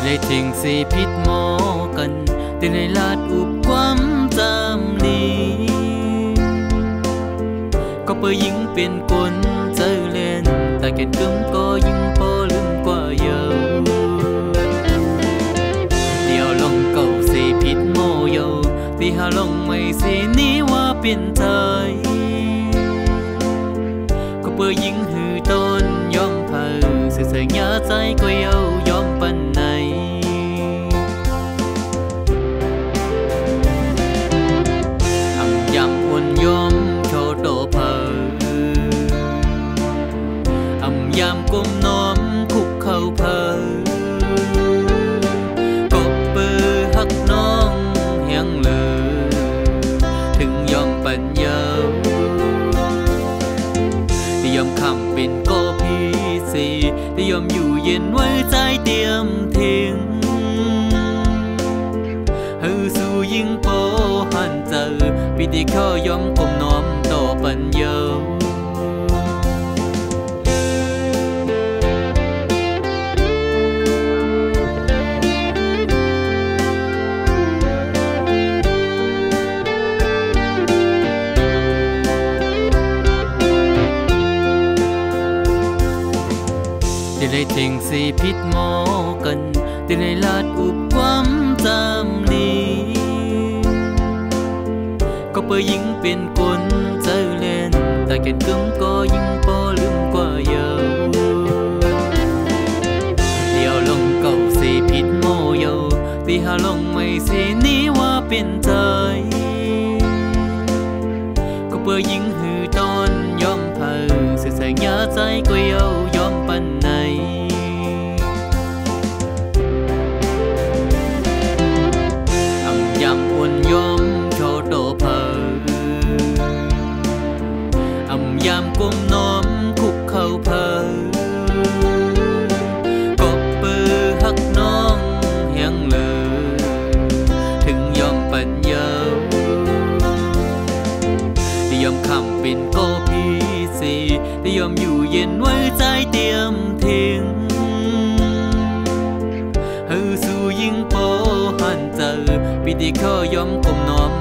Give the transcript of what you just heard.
เลยทิ้งสิผิดหมอกันแต่เลยลาดอุบความจำลีก็เปิดยิงเป็นคนเจอเล่นแต่แก่นกึมก็ยิงพอลืมกว่าเยาเดียวลงเก่าสิผิดหมอเยาที่หาลงไม่สินี้ว่าเป็นใจก็เปิดยิงหือต้นยอมเผาเสียใจใจก็เยายอมปันในยำอุ่นยอมโชโตเผอยำกุมน้อมคุกเข้าเผกบปือหักน้องเฮียงเลยถึงยอมปัญญายอมคำเป็นก็พี่สียอมอยู่เย็นไว้ใจเตรียมทิ้งฮือสู้ยิงโปหันเจอพิธีข้อยอมกลมน้อมต่อปัญญาที่เลยทิ้งสิผิดหมอกันที่เลยลาดอุบความจำลีก็เปิดยิงเป็นคนเจอเล่นแต่แก่นกึมก็ยิงพอลืมกว่าเยาเดียวลงเก่าสิผิดหมอเยาที่หาลงไม่สินี้ว่าเป็นใจก็เปิดยิงหือตอนยอมเผาเสียใจใจก็เยายอมปันในยำอุ่นยอมโชโตเผอยำกุมน้อมคุกเข้าเผกบปือหักน้องเฮียงเลยถึงยอมปัญญายอมคำเป็นก็พี่สียอมอยู่เย็นไว้ใจเตรียมทิ้งฮือสู้ยิงโปหันเจอพิธีข้อยอมกลมน้อม